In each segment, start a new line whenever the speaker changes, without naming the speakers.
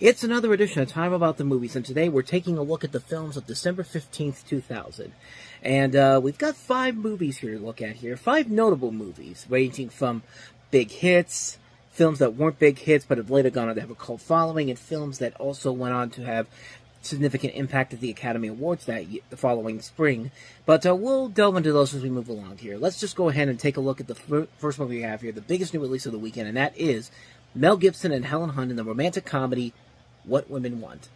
It's another edition of Time About the Movies, and today we're taking a look at the films of December 15th, 2000. And we've got 5 movies here to look at here, 5 notable movies, ranging from big hits, films that weren't big hits but have later gone on to have a cult following, and films that also went on to have significant impact at the Academy Awards the following spring. But we'll delve into those as we move along here. Let's just go ahead and take a look at the first movie we have here, the biggest new release of the weekend, and that is Mel Gibson and Helen Hunt in the romantic comedy What Women Want.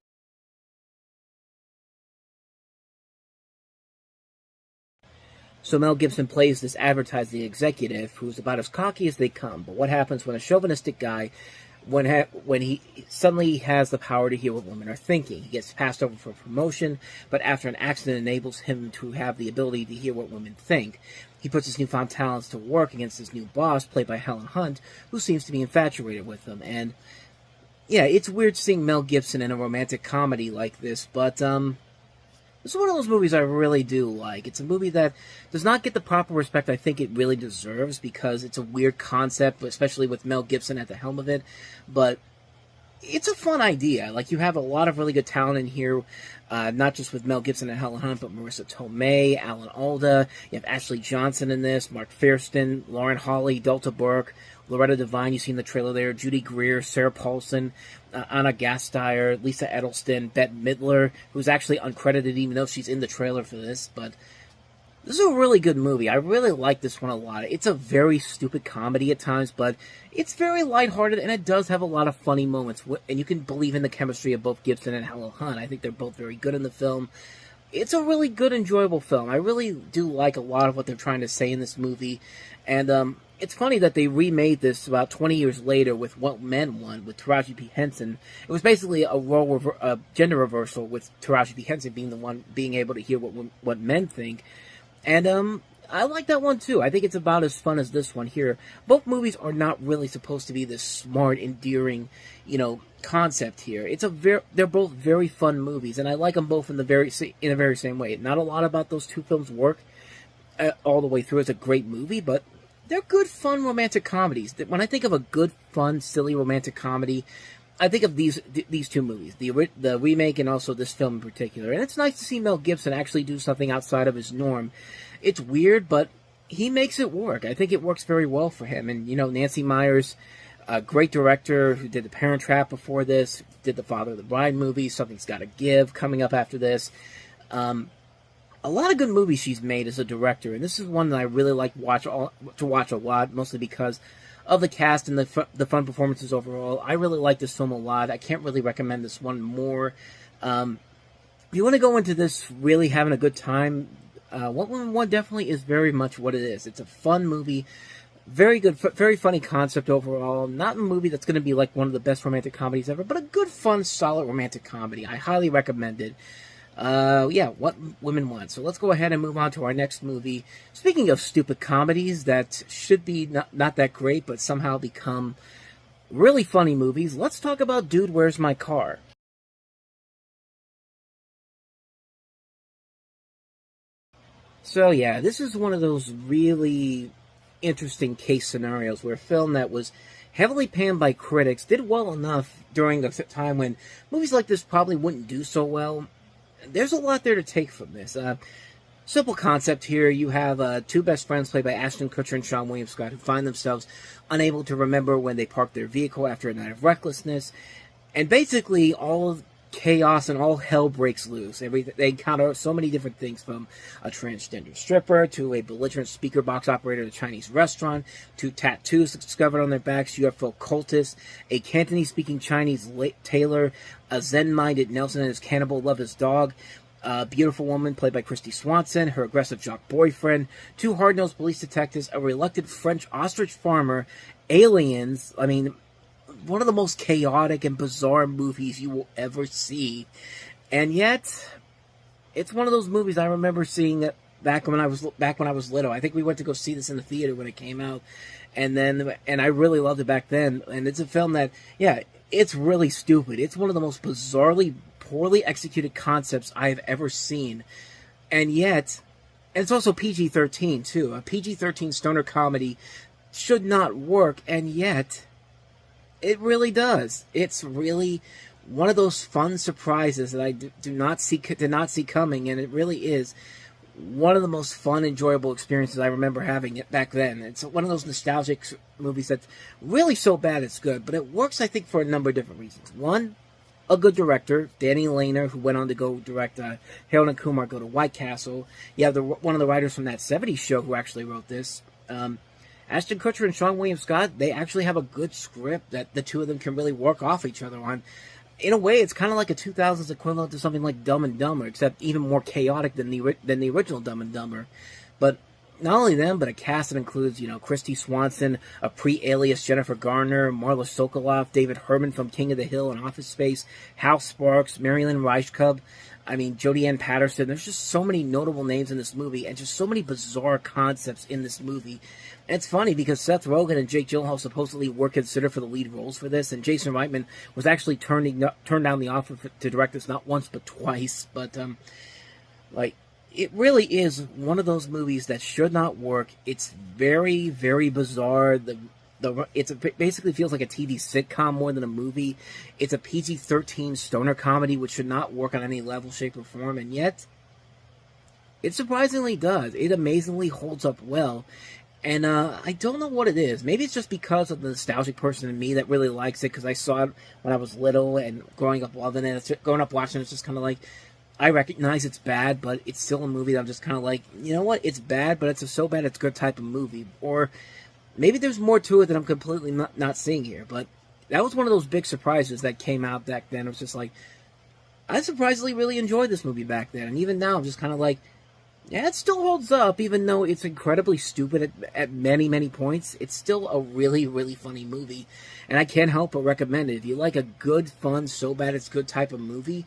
So Mel Gibson plays this advertising executive who's about as cocky as they come. But what happens when a chauvinistic guy, when he suddenly has the power to hear what women are thinking? He gets passed over for promotion, but after an accident enables him to have the ability to hear what women think. He puts his newfound talents to work against his new boss, played by Helen Hunt, who seems to be infatuated with him. And yeah, it's weird seeing Mel Gibson in a romantic comedy like this, but this is one of those movies I really do like. It's a movie that does not get the proper respect I think it really deserves, because it's a weird concept, especially with Mel Gibson at the helm of it, but it's a fun idea. Like, you have a lot of really good talent in here, not just with Mel Gibson and Helen Hunt, but Marissa Tomei, Alan Alda, you have Ashley Johnson in this, Mark Fierstein, Lauren Holly, Delta Burke, Loretta Devine, you see in the trailer there, Judy Greer, Sarah Paulson, Anna Gasteyer, Lisa Edelstein, Bette Midler, who's actually uncredited even though she's in the trailer for this, but this is a really good movie. I really like this one a lot. It's a very stupid comedy at times, but it's very lighthearted, and it does have a lot of funny moments, and you can believe in the chemistry of both Gibson and Helen Hunt. I think they're both very good in the film. It's a really good, enjoyable film. I really do like a lot of what they're trying to say in this movie, and it's funny that they remade this about 20 years later with What Men Want, with Taraji P. Henson. It was basically a gender reversal, with Taraji P. Henson being the one being able to hear what men think. And I like that one too. I think it's about as fun as this one here. Both movies are not really supposed to be this smart, endearing, concept here. They're both very fun movies, and I like them both in the very same way. Not a lot about those two films work all the way through as a great movie, but they're good, fun, romantic comedies. When I think of a good, fun, silly romantic comedy, I think of these two movies, the remake and also this film in particular. And it's nice to see Mel Gibson actually do something outside of his norm. It's weird, but he makes it work. I think it works very well for him. And, Nancy Meyers, a great director who did The Parent Trap before this, did the Father of the Bride movie, Something's Gotta Give, coming up after this. A lot of good movies she's made as a director, and this is one that I really like to watch a lot, mostly because of the cast and the fun performances overall. I really like this film a lot. I can't really recommend this one more. If you want to go into this really having a good time, What Women Want definitely is very much what it is. It's a fun movie, very good, very funny concept overall. Not a movie that's going to be like one of the best romantic comedies ever, but a good, fun, solid romantic comedy. I highly recommend it. What Women Want. So let's go ahead and move on to our next movie. Speaking of stupid comedies that should be not that great, but somehow become really funny movies, let's talk about Dude, Where's My Car? So yeah, this is one of those really interesting case scenarios where a film that was heavily panned by critics did well enough during a time when movies like this probably wouldn't do so well. There's a lot there to take from this. Simple concept here. You have two best friends played by Ashton Kutcher and Seann William Scott who find themselves unable to remember when they parked their vehicle after a night of recklessness. And basically, all of chaos and all hell breaks loose. They encounter so many different things, from a transgender stripper to a belligerent speaker box operator at a Chinese restaurant to tattoos discovered on their backs, UFO cultists, a Cantonese-speaking Chinese tailor, a Zen-minded Nelson and his cannibal lovers dog, a beautiful woman played by Christy Swanson, her aggressive jock boyfriend, two hard-nosed police detectives, a reluctant French ostrich farmer, aliens. I mean, one of the most chaotic and bizarre movies you will ever see. And yet, it's one of those movies I remember seeing it back when I was little. I think we went to go see this in the theater when it came out, and I really loved it back then. And it's a film that, yeah, it's really stupid. It's one of the most bizarrely poorly executed concepts I have ever seen. And yet, and it's also PG-13 too. A PG-13 stoner comedy should not work, and yet it really does. It's really one of those fun surprises that I did not see coming, and it really is one of the most fun, enjoyable experiences I remember having it back then. It's one of those nostalgic movies that's really so bad it's good, but it works, I think, for a number of different reasons. One, a good director, Danny Lehner, who went on to go direct Harold and Kumar Go to White Castle. You have one of the writers from that '70s show who actually wrote this. Ashton Kutcher and Seann William Scott, they actually have a good script that the two of them can really work off each other on. In a way, it's kind of like a 2000s equivalent to something like Dumb and Dumber, except even more chaotic than the original Dumb and Dumber. But not only them, but a cast that includes, Christy Swanson, a pre-Alias Jennifer Garner, Marla Sokoloff, David Herman from King of the Hill and Office Space, Hal Sparks, Marilyn Reichkub, Jodie Ann Patterson. There's just so many notable names in this movie, and just so many bizarre concepts in this movie. And it's funny because Seth Rogen and Jake Gyllenhaal supposedly were considered for the lead roles for this, and Jason Reitman was actually turned down the offer to direct this not once but twice. But it really is one of those movies that should not work. It's very, very bizarre. It basically feels like a TV sitcom more than a movie. It's a PG-13 stoner comedy, which should not work on any level, shape, or form, and yet it surprisingly does. It amazingly holds up well, and I don't know what it is. Maybe it's just because of the nostalgic person in me that really likes it, because I saw it when I was little and growing up loving it. Growing up watching it, it's just kind of like, I recognize it's bad, but it's still a movie that I'm just kind of like, you know what, it's bad, but it's a so bad it's good type of movie. Or maybe there's more to it that I'm completely not seeing here, but that was one of those big surprises that came out back then. It was just like, I surprisingly really enjoyed this movie back then, and even now I'm just kind of like, yeah, it still holds up, even though it's incredibly stupid at many, many points. It's still a really, really funny movie, and I can't help but recommend it. If you like a good, fun, so bad it's good type of movie,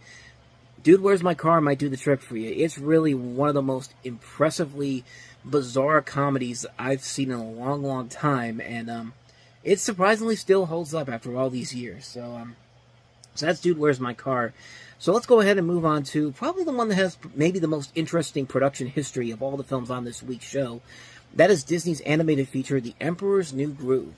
Dude, Where's My Car might do the trick for you. It's really one of the most impressively bizarre comedies I've seen in a long, long time, and it surprisingly still holds up after all these years. So that's Dude, Where's My Car? So let's go ahead and move on to probably the one that has maybe the most interesting production history of all the films on this week's show. That is Disney's animated feature, The Emperor's New Groove.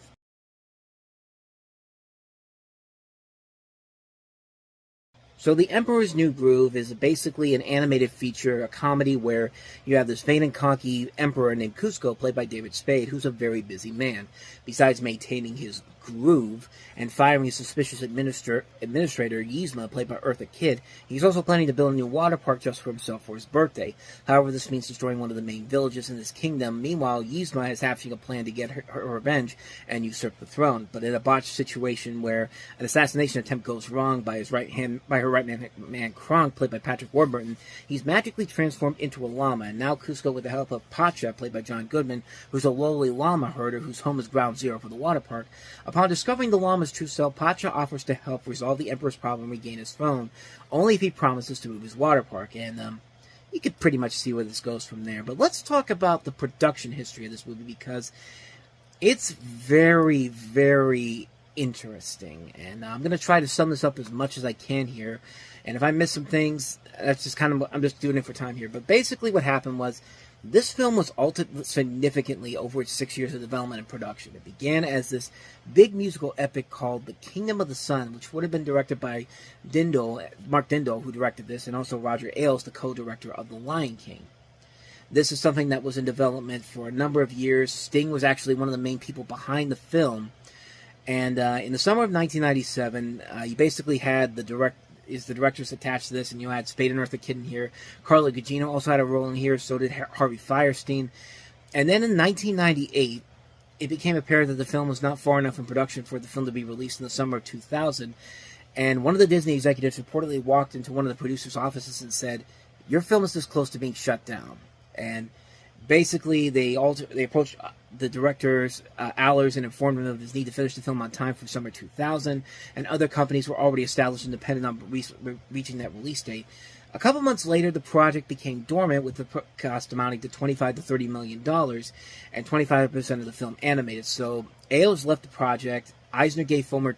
So The Emperor's New Groove is basically an animated feature, a comedy where you have this vain and cocky emperor named Kuzco, played by David Spade, who's a very busy man. Besides maintaining his groove and firing his suspicious administrator Yzma, played by Eartha Kitt, he's also planning to build a new water park just for himself for his birthday. However, this means destroying one of the main villages in his kingdom. Meanwhile, Yzma is hatching a plan to get her revenge and usurp the throne. But in a botched situation where an assassination attempt goes wrong by her right-hand man Kronk, played by Patrick Warburton, he's magically transformed into a llama, and now Kuzco, with the help of Pacha, played by John Goodman, who's a lowly llama herder whose home is ground zero for the water park. Upon discovering the llama's true self, Pacha offers to help resolve the Emperor's problem and regain his throne, only if he promises to move his water park, and you could pretty much see where this goes from there. But let's talk about the production history of this movie, because it's very, very interesting, and I'm going to try to sum this up as much as I can here, and if I miss some things, that's just kind of, I'm just doing it for time here. But basically what happened was, this film was altered significantly over its 6 years of development and production. It began as this big musical epic called The Kingdom of the Sun, which would have been directed by Mark Dindal, who directed this, and also Roger Ailes, the co-director of The Lion King. This is something that was in development for a number of years. Sting was actually one of the main people behind the film. And in the summer of 1997, you basically had the directors attached to this, and you had Spade and Eartha Kitt in here. Carla Gugino also had a role in here, so did Harvey Fierstein. And then in 1998, it became apparent that the film was not far enough in production for the film to be released in the summer of 2000. And one of the Disney executives reportedly walked into one of the producers' offices and said, "Your film is this close to being shut down." And basically, they approached the directors, Allers, and informed them of his need to finish the film on time for summer 2000, and other companies were already established and dependent on reaching that release date. A couple months later, the project became dormant, with the cost amounting to $25 to $30 million, and 25% of the film animated. So Ailes left the project. Eisner gave Randy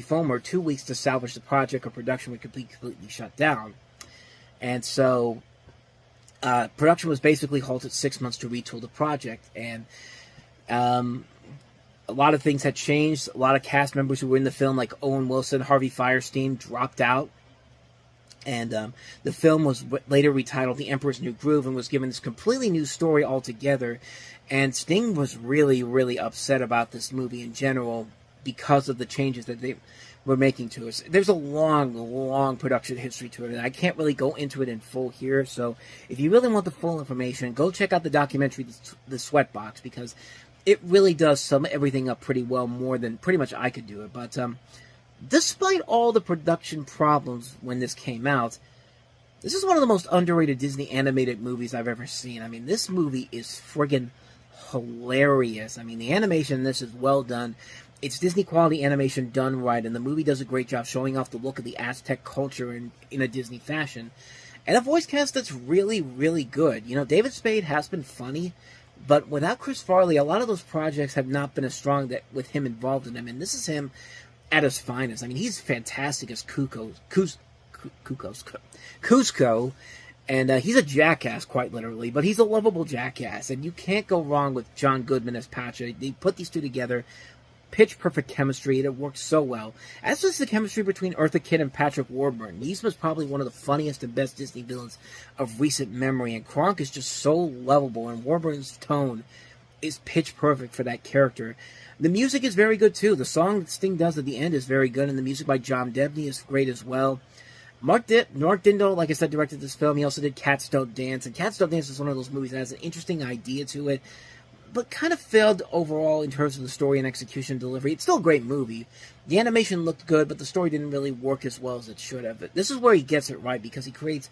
Fulmer 2 weeks to salvage the project, or production would completely shut down. And so production was basically halted 6 months to retool the project, and A lot of things had changed. A lot of cast members who were in the film, like Owen Wilson, Harvey Fierstein, dropped out. And the film was later retitled The Emperor's New Groove and was given this completely new story altogether. And Sting was really, really upset about this movie in general because of the changes that they were making to it. There's a long, long production history to it, and I can't really go into it in full here. So if you really want the full information, go check out the documentary, The Sweatbox, because it really does sum everything up pretty well, more than pretty much I could do it. But despite all the production problems when this came out, this is one of the most underrated Disney animated movies I've ever seen. I mean, this movie is friggin' hilarious. I mean, the animation in this is well done. It's Disney quality animation done right, and the movie does a great job showing off the look of the Aztec culture in a Disney fashion. And a voice cast that's really, really good. You know, David Spade has been funny, but without Chris Farley, a lot of those projects have not been as strong with him involved in them, and this is him at his finest. I mean, he's fantastic as Cusco, and he's a jackass, quite literally, but he's a lovable jackass, and you can't go wrong with John Goodman as Pacha. They put these two together, pitch perfect chemistry, and it works so well. As does the chemistry between Eartha Kitt and Patrick Warburton. Yzma's probably one of the funniest and best Disney villains of recent memory, and Kronk is just so lovable, and Warburton's tone is pitch perfect for that character. The music is very good, too. The song that Sting does at the end is very good, and the music by John Debney is great as well. Mark Dindal, like I said, directed this film. He also did Cats Don't Dance, and Cats Don't Dance is one of those movies that has an interesting idea to it, but kind of failed overall in terms of the story and execution delivery. It's still a great movie. The animation looked good, but the story didn't really work as well as it should have. But this is where he gets it right, because he creates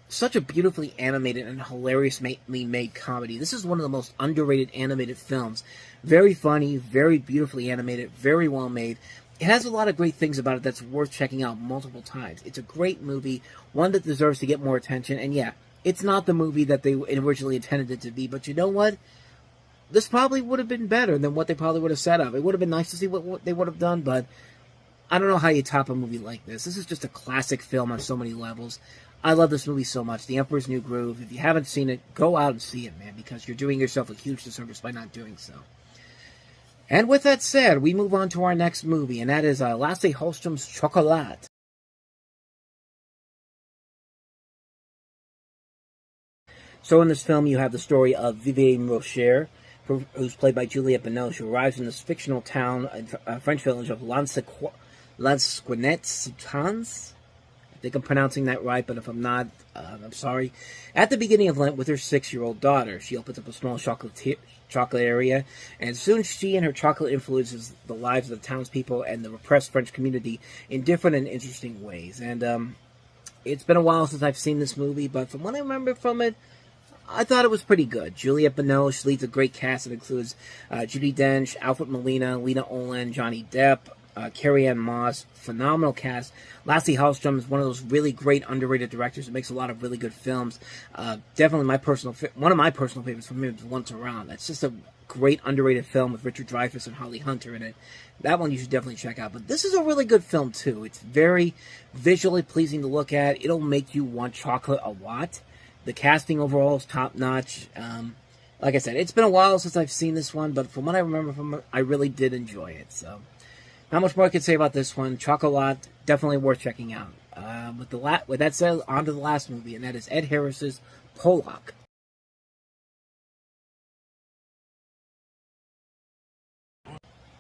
such a beautifully animated and hilariously made comedy. This is one of the most underrated animated films. Very funny, very beautifully animated, very well made. It has a lot of great things about it that's worth checking out multiple times. It's a great movie, one that deserves to get more attention. And yeah, it's not the movie that they originally intended it to be, but you know what? This probably would have been better than what they probably would have set up. It would have been nice to see what they would have done, but I don't know how you top a movie like this. This is just a classic film on so many levels. I love this movie so much. The Emperor's New Groove. If you haven't seen it, go out and see it, man, because you're doing yourself a huge disservice by not doing so. And with that said, we move on to our next movie, and that is Lasse Hallström's Chocolat. So in this film, you have the story of Vivienne Rocher, who's played by Juliette Binoche, who arrives in this fictional town, French village of Lansquenet-sur-Tans. I think I'm pronouncing that right, but if I'm not, I'm sorry. At the beginning of Lent with her 6-year-old daughter, she opens up a small chocolate area, and soon she and her chocolate influences the lives of the townspeople and the repressed French community in different and interesting ways. And it's been a while since I've seen this movie, but from what I remember from it, I thought it was pretty good. Juliette Binoche leads a great cast that includes Judi Dench, Alfred Molina, Lena Olin, Johnny Depp, Carrie-Anne Moss. Phenomenal cast. Lasse Hallström is one of those really great underrated directors that makes a lot of really good films. Definitely one of my personal favorites from him is Once Around. That's just a great underrated film with Richard Dreyfuss and Holly Hunter in it. That one you should definitely check out. But this is a really good film too. It's very visually pleasing to look at. It'll make you want chocolate a lot. The casting overall is top-notch. Like I said, it's been a while since I've seen this one, but from what I remember from it, I really did enjoy it. So, not much more I can say about this one. Chocolat, definitely worth checking out. With that said, on to the last movie, and that is Ed Harris's Pollock.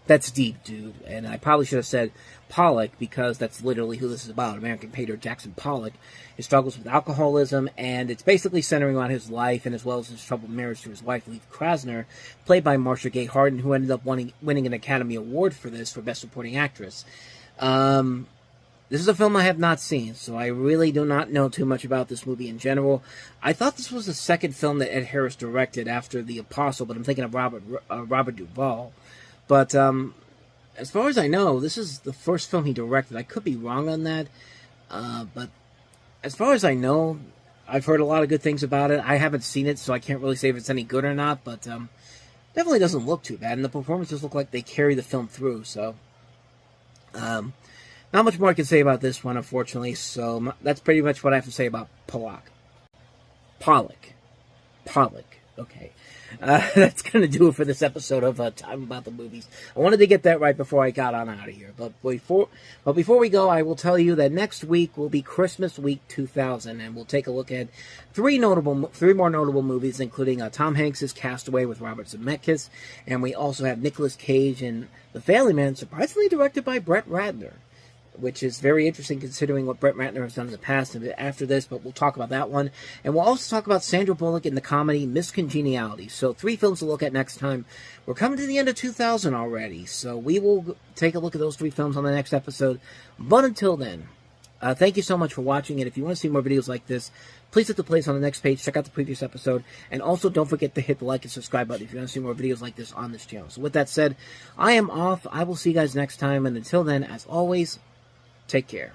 That's deep, dude. And I probably should have said Pollock, because that's literally who this is about. American painter Jackson Pollock. His struggles with alcoholism, and it's basically centering on his life, and as well as his troubled marriage to his wife, Leif Krasner, played by Marcia Gay Harden, who ended up winning an Academy Award for this, for Best Supporting Actress. This is a film I have not seen, so I really do not know too much about this movie in general. I thought this was the second film that Ed Harris directed after The Apostle, but I'm thinking of Robert Duvall. But as far as I know, this is the first film he directed. I could be wrong on that, but as far as I know, I've heard a lot of good things about it. I haven't seen it, so I can't really say if it's any good or not, but definitely doesn't look too bad, and the performances look like they carry the film through, so not much more I can say about this one, unfortunately, so that's pretty much what I have to say about Pollock. Okay. That's going to do it for this episode of Time About the Movies. I wanted to get that right before I got on out of here. But before we go, I will tell you that next week will be Christmas Week 2000, and we'll take a look at three more notable movies, including Tom Hanks' Castaway with Robert Zemeckis, and we also have Nicolas Cage in The Family Man, surprisingly directed by Brett Ratner, which is very interesting considering what Brett Ratner has done in the past and after this, but we'll talk about that one. And we'll also talk about Sandra Bullock in the comedy Miss Congeniality. So 3 films to look at next time. We're coming to the end of 2000 already, so we will take a look at those 3 films on the next episode. But until then, thank you so much for watching, and if you want to see more videos like this, please hit the playlist on the next page, check out the previous episode, and also don't forget to hit the like and subscribe button if you want to see more videos like this on this channel. So with that said, I am off. I will see you guys next time, and until then, as always, take care.